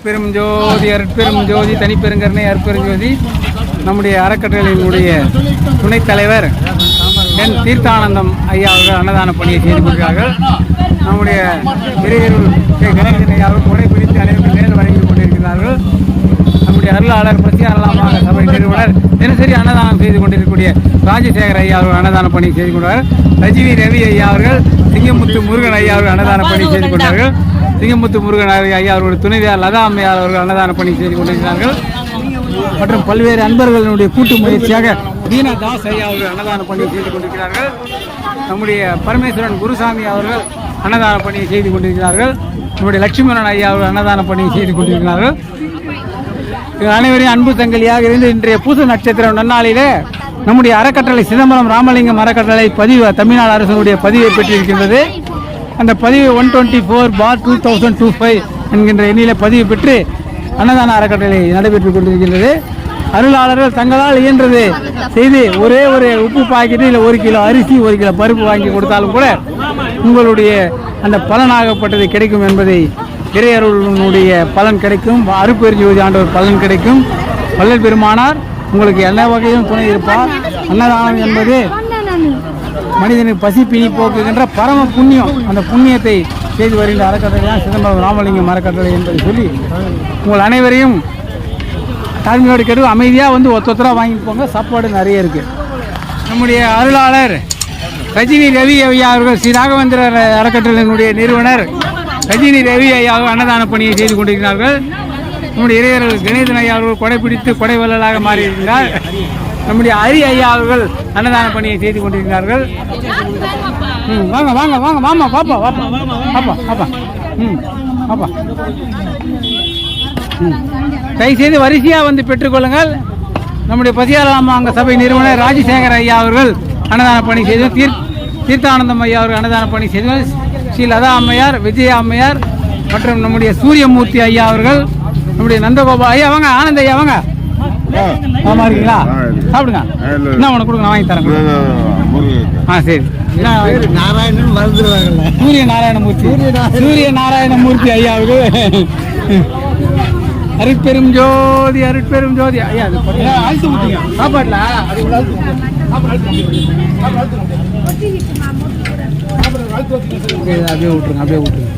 பெரும் ஜோதி அருட்பெரும் ஜோதி தனிப்பெருங்கருணை அருட்பெருஞ்சோதி நம்முடைய அறக்கட்டளையினுடைய துணைத் தலைவர் என் தீர்த்தானந்தம் ஐயா அவர்கள் அன்னதான பணியை செய்து கொண்டிருக்கிறார்கள். நம்முடைய பெரியவர் கணேசன் ஐயா அவர்கள் கொடை பிடித்து அனைவரும் நேரில் வழங்கி கொண்டிருக்கிறார்கள். நம்முடைய அருளாளர் பிரசியாரலாமாக சபை நிறுவனர் தினசரி அன்னதானம் செய்து கொண்டிருக்கக்கூடிய ராஜசேகர் ஐயா அவர்கள் அன்னதான பணி செய்து கொண்டார்கள். ரஜினி ரவி ஐயா அவர்கள் சிங்கமுத்து முருகன் ஐயா அவர்கள் அன்னதான பணி செய்து கொண்டார்கள். சிங்கமுத்து முருகன் ஐயா அவர்களுடைய துணைவியார் லதா அம்மையார் அவர்கள் அன்னதான பணி செய்து கொண்டிருக்கிறார்கள். மற்றும் பல்வேறு அன்பர்களுடைய கூட்டு முயற்சியாக தீனதாஸ் ஐயா அவர்கள் அன்னதான பணியை செய்து கொண்டிருக்கிறார்கள். நம்முடைய பரமேஸ்வரன் குருசாமி அவர்கள் அன்னதான பணியை செய்து கொண்டிருக்கிறார்கள். நம்முடைய லட்சுமணன் ஐயா அவர்கள் அன்னதான பணியை செய்து கொண்டிருக்கிறார்கள். அனைவரையும் அன்பு தங்கலியாக இருந்து இன்றைய பூச நட்சத்திரம் நன்னாளிலே நம்முடைய அறக்கட்டளை சிதம்பரம் ராமலிங்கம் அறக்கட்டளை பதிவு தமிழ்நாடு அரசினுடைய பதிவை பெற்றிருக்கின்றது. அந்த பதிவு 124/2025 என்கின்ற எண்ணிலே பதிவு பெற்று அன்னதான அறக்கட்டளை நடைபெற்றுக் கொண்டிருக்கின்றது. அருளாளர்கள் தங்களால் இயன்றது செய்து ஒரே ஒரு உப்பு பாக்கெட்டு இல்லை 1 கிலோ அரிசி 1 கிலோ பருப்பு வாங்கி கொடுத்தாலும் கூட உங்களுடைய அந்த பலனாகப்பட்டது கிடைக்கும் என்பதை இறையருளுடைய பலன் கிடைக்கும். அருட்பெருஞ்சோதி ஆண்டவர் பலன் கிடைக்கும். வள்ளல் பெருமானார் உங்களுக்கு எல்லா வகையிலும் துணை இருப்பார். அன்னதானம் என்பது மனிதனுக்கு பசி பிணி போக்குகின்ற பரம புண்ணியம். அந்த புண்ணியத்தை செய்து வருகின்ற அறக்கட்டளை தான் சிதம்பரம் ராமலிங்கம் அறக்கட்டளை என்பதை சொல்லி உங்கள் அனைவரையும் தாழ்மையோடு கேட்டு அமைதியாக வந்து ஒத்தொத்தராக வாங்கிட்டு போங்க. சாப்பாடு நிறைய இருக்குது. நம்முடைய அருளாளர் ரஜினி ரவி ஐயா அவர்கள் ஸ்ரீ ராகவேந்திரர் அறக்கட்டளையினுடைய நிறுவனர் ரஜினி ரவி ஐயா அன்னதான பணியை செய்து கொண்டிருக்கிறார்கள். நம்முடைய இறையர்கள் கணேசன் ஐயா அவர்கள் கொடை பிடித்து கொடை வள்ளலாக மாறியிருக்கிறார். நம்முடைய ஹரி ஐயா அவர்கள் அன்னதான பணியை செய்து கொண்டிருக்கிறார்கள். வாங்க வாங்க வாங்க வாமா பாப்பா வாப்பா பாப்பா பாப்பா பாப்பா தயவுசெய்து வரிசையாக வந்து பெற்றுக்கொள்ளுங்கள். நம்முடைய பசியாரலாமாங்க சபை நிறுவனர் ராஜசேகர் ஐயா அவர்கள் அன்னதான பணி செய்து தீர்த்தானந்தம் ஐயா அவர்கள் அன்னதான பணி செய்து ஸ்ரீ லதா அம்மையார் விஜயா அம்மையார் மற்றும் நம்முடைய சூரியமூர்த்தி ஐயா அவர்கள் நம்முடைய நந்தகோபால் ஐயா வாங்க ஆனந்த ஐயா வாங்க ஆமா இருக்கீங்களா சாப்பிடுங்க. என்ன உனக்கு கொடுங்க நான் வாங்கி தரேன். சரி நாராயணன் மறந்துடுவாங்கல்ல சூரிய நாராயணமூர்த்தி ஐயா அவர்கள் அருட்பெரும் ஜோதி அருட்பெரும் ஜோதி ஐயா அழுத்து விட்டீங்க சாப்பாடுல அப்படியே விட்டுருங்க அப்படியே விட்டுருங்க.